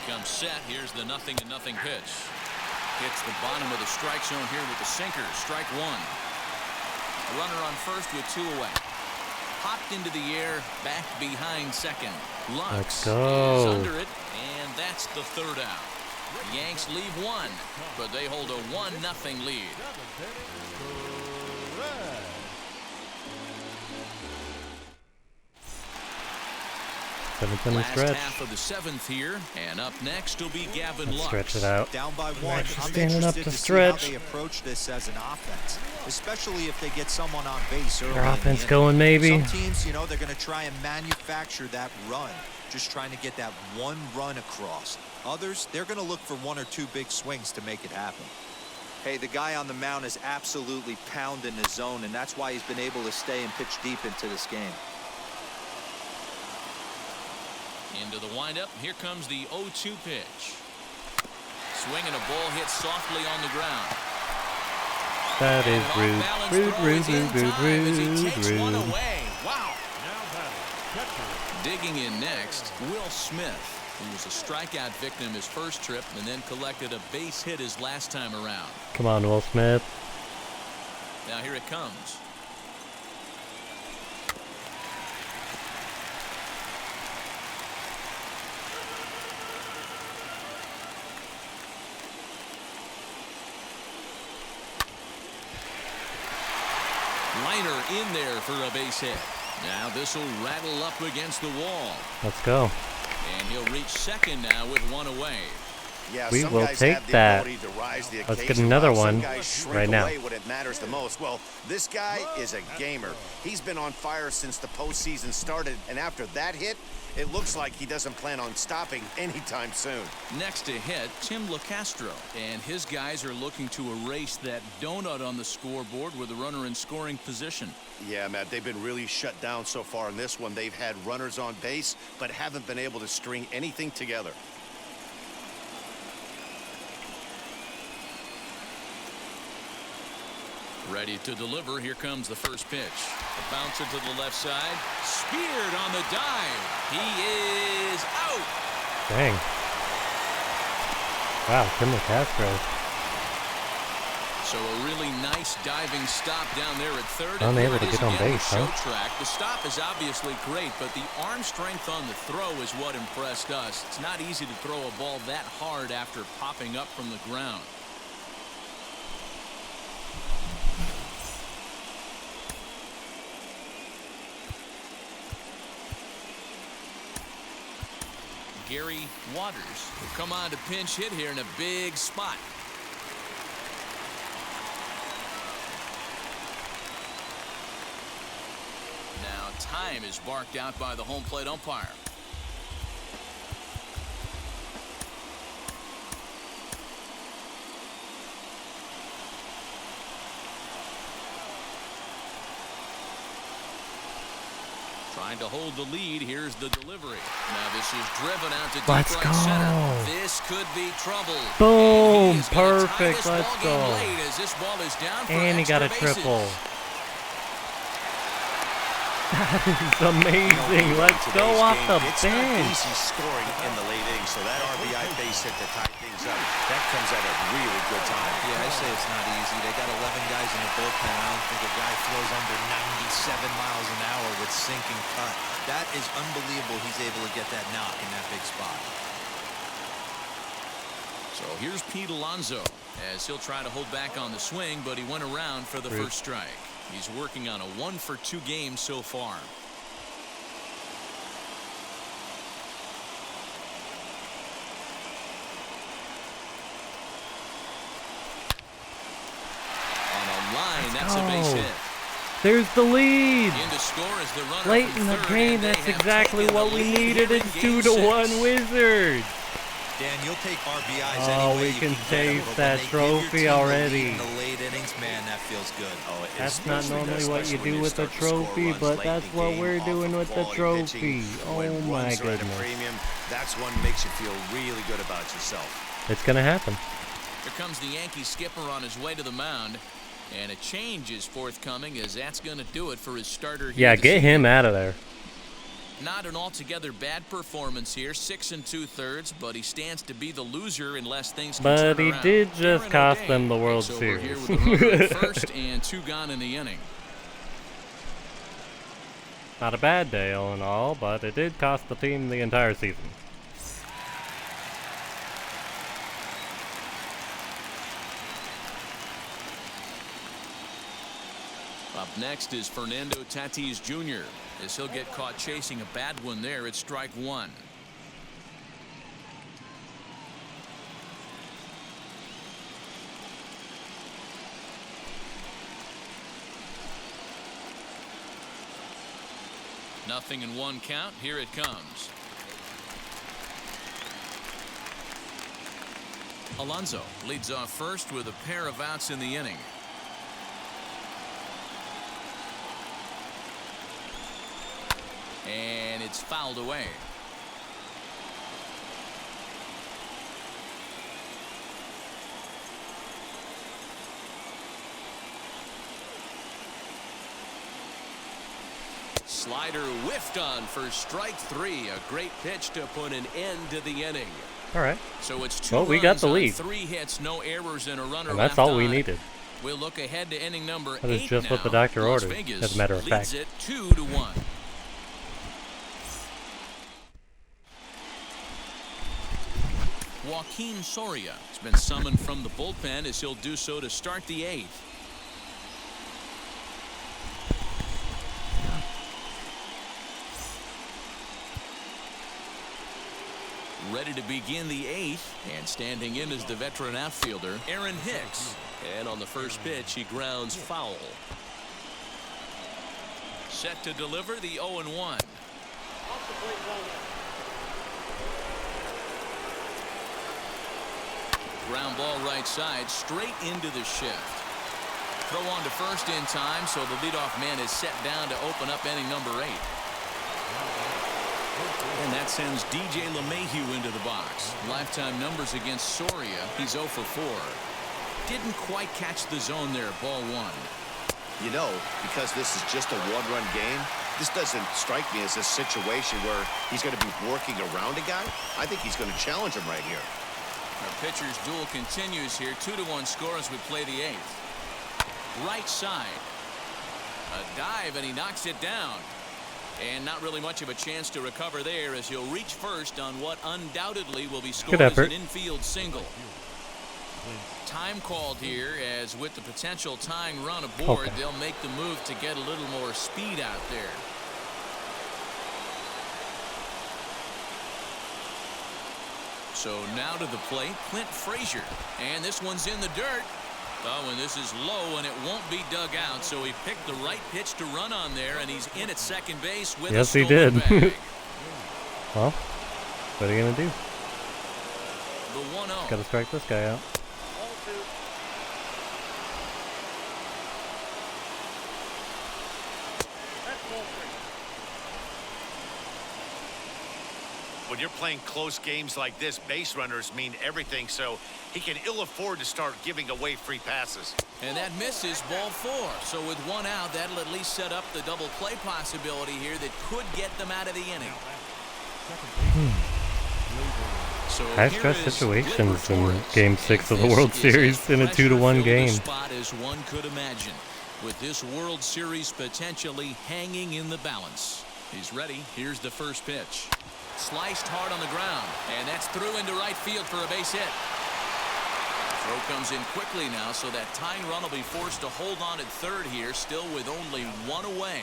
Comes set. Here's the 0-0 pitch. Hits the bottom of the strike zone here with the sinker. Strike 1. A runner on first with 2 away. Popped into the air, back behind second. Lux is under it, and that's the 3rd out. The Yanks leave 1, but they hold a 1-0 lead. Seventh inning Last stretch. half of the 7th here, and up next will be Gavin Let's Lux. stretch it out. Down by 1. Actually I'm standing up interested to see stretch. how they approach this as an offense, especially if they get someone on base early. Their in the offense inning. going, maybe. Some teams, you know, they're going to try and manufacture that run, just trying to get that 1 run across. Others, they're going to look for 1 or 2 big swings to make it happen. Hey, the guy on the mound is absolutely pounding the zone, and that's why he's been able to stay and pitch deep into this game. Into the windup. Here comes the 0-2 pitch. Swinging a ball hit softly on the ground. That is rude. Rude. Away. Wow. Digging in next, Will Smith, who was a strikeout victim his first trip and then collected a base hit his last time around. Come on, Will Smith. Now here it comes. Liner in there for a base hit. Now this will rattle up against the wall. Let's go. And he'll reach second now with 1 away. Yeah, We some will guys take have the that. ability to rise the Let's get occasion, another while some one guys shrink right now. away when it matters the most. Well, this guy is a gamer. He's been on fire since the postseason started, and after that hit, it looks like he doesn't plan on stopping anytime soon. Next to hit, Tim Locastro, and his guys are looking to erase that donut on the scoreboard with a runner in scoring position. Yeah, Matt, they've been really shut down so far in this one. They've had runners on base, but haven't been able to string anything together. Ready to deliver. Here comes the first pitch. A bouncer to the left side. Speared on the dive. He is out. Dang. Wow, Tim Castro. So a really nice diving stop down there at third. Unable to Here it is get on again base, with huh? Show track. The stop is obviously great, but the arm strength on the throw is what impressed us. It's not easy to throw a ball that hard after popping up from the ground. Gary Waters will come on to pinch hit here in a big spot. Now time is barked out by the home plate umpire. Trying to hold the lead. Here's the delivery. Now this is driven out to deep Let's right go. center. This could be trouble. Boom. And he is gonna tie Perfect. this Let's ball go. game late as this ball is down for And he got a extra bases. triple. That is amazing. Let's go off the It's not bench. easy scoring in the late innings, so that RBI base hit to tie things up, that comes at a really good time. Yeah, I say it's not easy. They got 11 guys in the bullpen. I don't think a guy throws under 97 miles an hour with sinking cut. That is unbelievable. He's able to get that knock in that big spot. So here's Pete Alonso as he'll try to hold back on the swing, but he went around for the first strike. He's working on a 1-for-2 game so far. On a line, that's a base hit. There's the lead. In to score is the runner Late from in the third, game, and they that's have exactly taken the what we lead needed. here in It's Game 2-1 6. Wizards. Dan, you'll take RBIs Oh, any way we you can get them, taste but when that they give your trophy team the lead already. in the late innings, man, that feels good. Oh, That's not especially normally does, what you especially when do with the start to score trophy, runs but late that's in the what game we're off doing of with the quality trophy. pitching. When Oh my runs are at a goodness. premium, that's one makes you feel really good about yourself. It's going to happen. Here comes the Yankee skipper on his way to the mound. And a change is forthcoming as that's going to do it for his starter here. Yeah, this get him evening. out of there. Not an altogether bad performance here, 6 2/3, but he stands to be the loser unless things can But turn he around. did just Aaron cost O'Day them the World takes over here Series. with the runner at first and 2 gone in the inning. Not a bad day all in all, but it did cost the team the entire season. Up next is Fernando Tatis Jr. as he'll get caught chasing a bad one there at strike 1. Nothing in 1 count. Here it comes. Alonso leads off first with a pair of outs in the inning. And it's fouled away. Slider whiffed on for strike 3. A great pitch to put an end to the inning. All right. So it's 2 Well, we got runs the on lead. 3 hits, no errors, and a runner And that's left all we on. needed. We'll look ahead to inning number 8 That is just now. what the doctor Las ordered, Vegas as a matter of leads fact. it 2-1. Joaquin Soria has been summoned from the bullpen as he'll do so to start the 8th. Ready to begin the 8th, and standing in is the veteran outfielder, Aaron Hicks. And on the first pitch, he grounds foul. Set to deliver the 0-1. Ground ball right side, straight into the shift. Throw on to first in time, so the leadoff man is set down to open up inning number 8. And that sends DJ LeMahieu into the box. Lifetime numbers against Soria, he's 0 for 4. Didn't quite catch the zone there, ball 1. You know, because this is just a one-run game, this doesn't strike me as a situation where he's going to be working around a guy. I think he's going to challenge him right here. Our pitcher's duel continues here. 2-1 score as we play the 8th. Right side. A dive, and he knocks it down. And not really much of a chance to recover there, as he'll reach first on what undoubtedly will be scored as an infield single. Time called here, as with the potential tying run aboard, they'll make the move to get a little more speed out there. So now to the plate, Clint Frazier. And this one's in the dirt. Oh, and this is low, and it won't be dug out, so he picked the right pitch to run on there, and he's in at second base with a stolen did. bag. Well, what are you going to do? The 1-0. Got to strike this guy out. When you're playing close games like this, base runners mean everything, so he can ill afford to start giving away free passes. And that misses, ball 4. So with 1 out, that'll at least set up the double play possibility here that could get them out of the inning. So high-stress situations in Game 6 of the World Series in a pressure 2-1 game. Spot as one could imagine, with this World Series potentially hanging in the balance. He's ready. Here's the first pitch. Sliced hard on the ground, and that's through into right field for a base hit. Throw comes in quickly now, so that tying run will be forced to hold on at third here, still with only 1 away.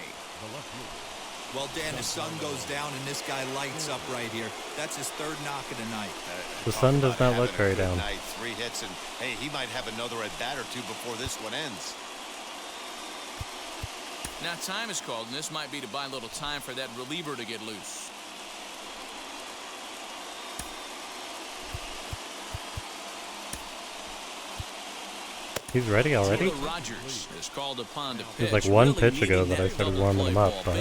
Well, Dan, the sun goes down, and this guy lights up right here. That's his 3rd knock of the night. The sun does not look very down. 3 hits, and hey, he might have another at bat or 2 before this one ends. Now time is called, and this might be to buy a little time for that reliever to get loose. He's ready already? Rogers is called upon to pitch. It was like one pitch ago that I started warming him up, but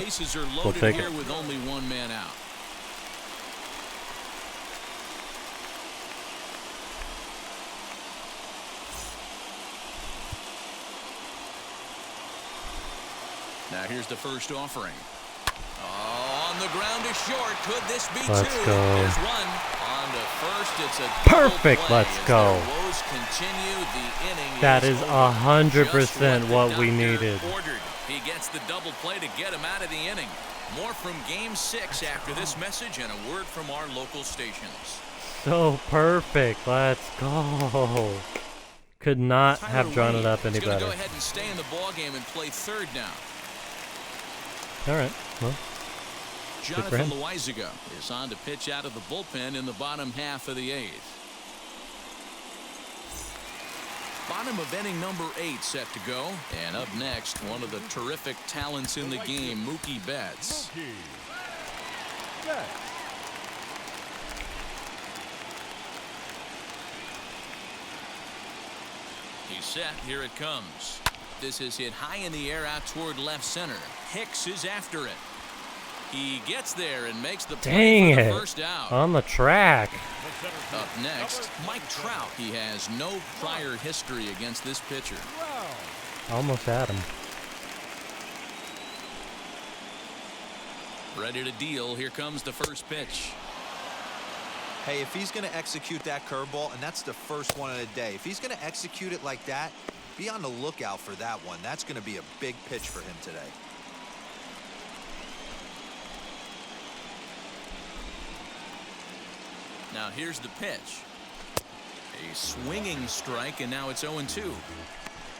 we'll take it. With only 1 man out. Now here's the first offering. Oh, on the ground is short. Could this be 2? Let's go. There's 1. On to first. It's a perfect. Play let's go. Woes continue. The inning that is 100% what we needed. Ordered. He gets the double play to get him out of the inning. More from Game 6 after this message and a word from our local stations. So perfect. Let's go. Could not have drawn it up any better. Go ahead and stay in the ball game and play third now. All right. Well, Jonathan Loaizaga is on to pitch out of the bullpen in the bottom half of the 8th. Bottom of inning number 8 set to go. And up next, one of the terrific talents in the game, Mookie Betts. He's set. Here it comes. This is hit high in the air out toward left center. Hicks is after it. He gets there and makes the play for the first out. On the track. Up next, Mike Trout. He has no prior history against this pitcher. Almost had him. Ready to deal. Here comes the first pitch. Hey, if he's going to execute that curveball, and that's the first one of the day, if he's going to execute it like that, be on the lookout for that one. That's going to be a big pitch for him today. Now here's the pitch. A swinging strike, and now it's 0-2.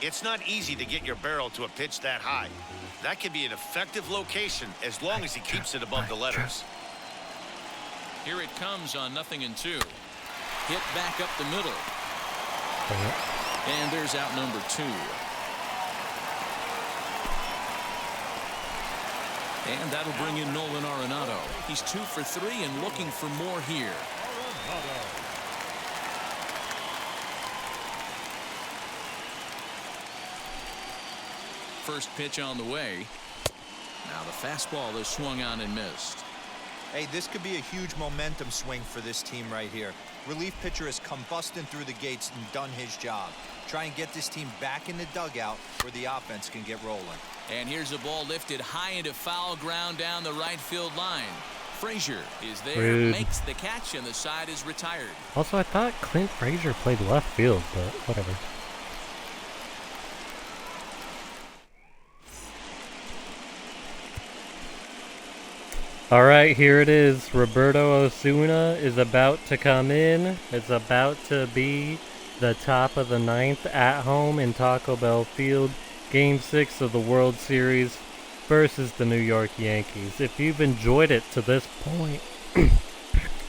It's not easy to get your barrel to a pitch that high. That can be an effective location as long as he keeps it above the letters. Here it comes on 0-2. Hit back up the middle. And there's out number 2. And that'll bring in Nolan Arenado. He's 2 for 3 and looking for more here. First pitch on the way. Now the fastball is swung on and missed. Hey, this could be a huge momentum swing for this team right here. Relief pitcher has come busting through the gates and done his job. Try and get this team back in the dugout where the offense can get rolling. And here's a ball lifted high into foul ground down the right field line. Frazier is there, Rude. makes the catch, and the side is retired. Also, I thought Clint Frazier played left field, but whatever. All right, here it is. Roberto Osuna is about to come in. It's about to be the top of the 9th at home in Taco Bell Field. Game 6 of the World Series versus the New York Yankees. If you've enjoyed it to this point,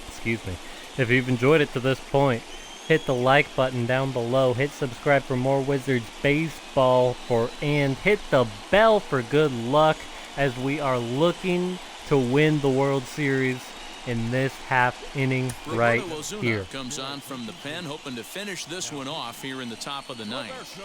excuse me. If you've enjoyed it to this point, hit the like button down below. Hit subscribe for more Wizards baseball and hit the bell for good luck as we are looking to win the World Series in this half inning right Roberto Osuna here. comes on from the pen, hoping to finish this one off here in the top of the 9th.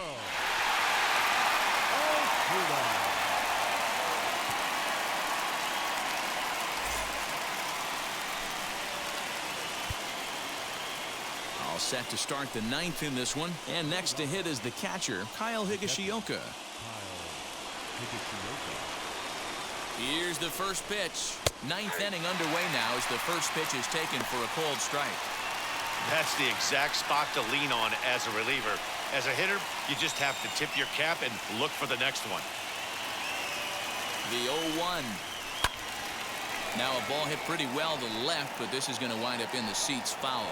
All set to start the 9th in this one, and next to hit is the catcher, Kyle Higashiyoka. Here's the first pitch. 9th inning underway now as the first pitch is taken for a cold strike. That's the exact spot to lean on as a reliever. As a hitter, you just have to tip your cap and look for the next one. The 0-1. Now a ball hit pretty well to the left, but this is going to wind up in the seats foul.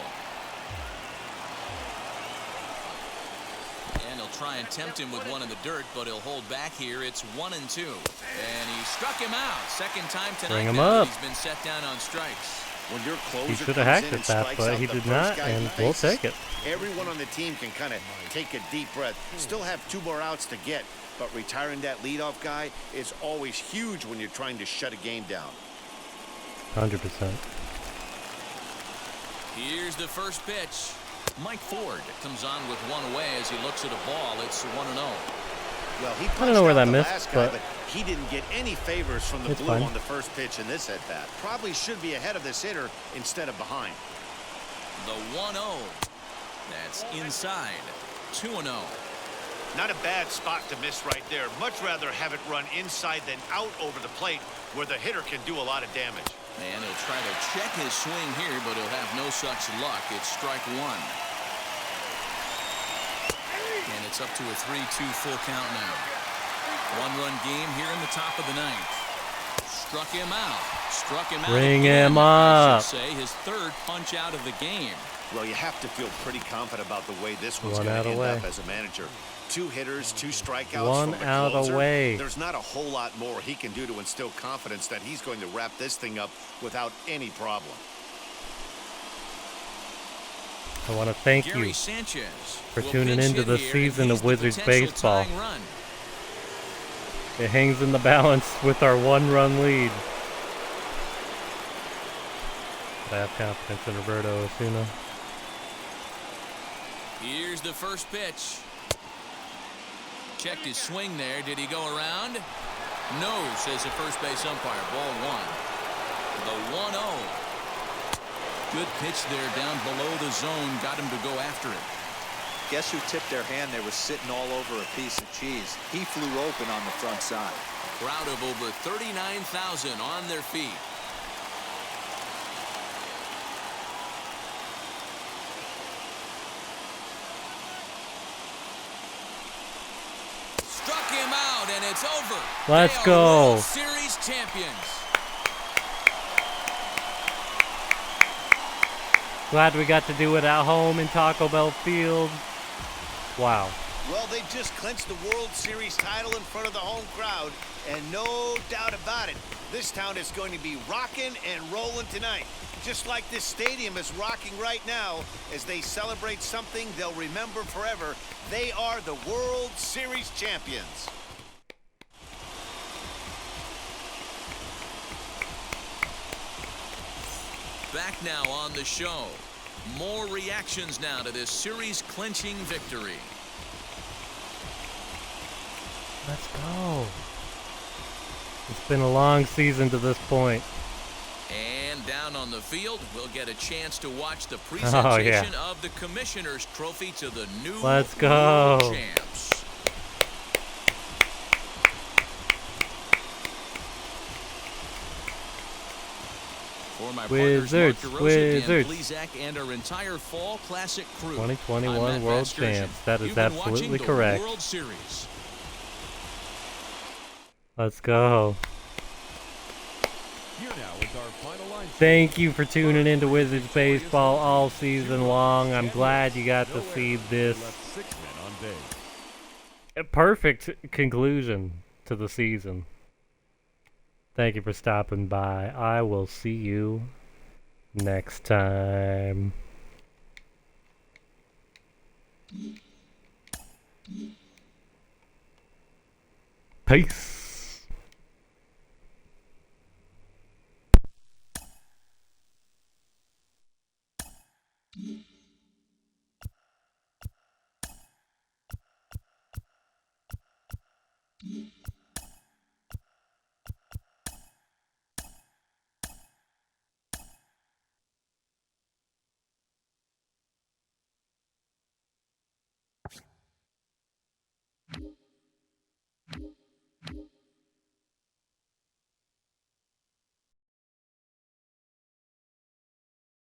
And he'll try and tempt him with one in the dirt, but he'll hold back here. It's 1-2. And he struck him out. Second time tonight. Bring him now up. He's been set down on strikes. When your closer He should have comes hacked in it and that, strikes but out he the did first not, guy and he we'll faces, take it. Everyone on the team can kind of take a deep breath. Still have 2 more outs to get, but retiring that leadoff guy is always huge when you're trying to shut a game down. 100%. Here's the first pitch. Mike Ford comes on with one away as he looks at a ball. It's 1-0. Well, he I don't know where that the missed, last guy, but he didn't get any favors from the it's blue fine. on the first pitch in this at-bat. Probably should be ahead of this hitter instead of behind. The 1-0. That's inside. 2-0. Not a bad spot to miss right there. Much rather have it run inside than out over the plate where the hitter can do a lot of damage. And he'll try to check his swing here, but he'll have no such luck. It's strike 1. And it's up to a 3-2 full count now. 1-run game here in the top of the 9th. Struck him out. Struck him out. Bring again, him I up. should say his 3rd punch out of the game. Well, you have to feel pretty confident about the way this one's One going out to end away. up as a manager. 2 hitters, 2 strikeouts One from a out closer. away. There's not a whole lot more he can do to instill confidence that he's going to wrap this thing up without any problem. I want to thank Gary you Sanchez for will tuning pinch into hit the here, and season he's of the Wizards potential baseball. tying run. It hangs in the balance with our 1-run lead. I have confidence in Roberto Osuna. Here's the first pitch. Checked his swing there. Did he go around? No, says the first base umpire. Ball 1. The 1-0. Good pitch there down below the zone. Got him to go after it. Guess who tipped their hand? They were sitting all over a piece of cheese. He flew open on the front side. Crowd of over 39,000 on their feet. Struck him out, and it's over. Let's They are go. World Series champions. Glad we got to do it at home in Taco Bell Field. Wow. Well, they just clinched the World Series title in front of the home crowd, and no doubt about it, this town is going to be rocking and rolling tonight. Just like this stadium is rocking right now as they celebrate something they'll remember forever. They are the World Series champions. Back now on the show. More reactions now to this series-clinching victory. Let's go. It's been a long season to this point. And down on the field, we'll get a chance to watch the presentation of the Commissioner's Trophy to the new Let's go. World Champs. For my Wizards, partners, Mark DeRosa, Wizards. Dan Plesac, and our entire Fall Classic crew. 2021 World Champs. That is You've been absolutely watching the correct. World Series. Let's go. Here now is our final line. Thank you for tuning in to Wizards Baseball all season long. I'm glad you got to see this. Left 6 men on base. A perfect conclusion to the season. Thank you for stopping by. I will see you next time. Peace.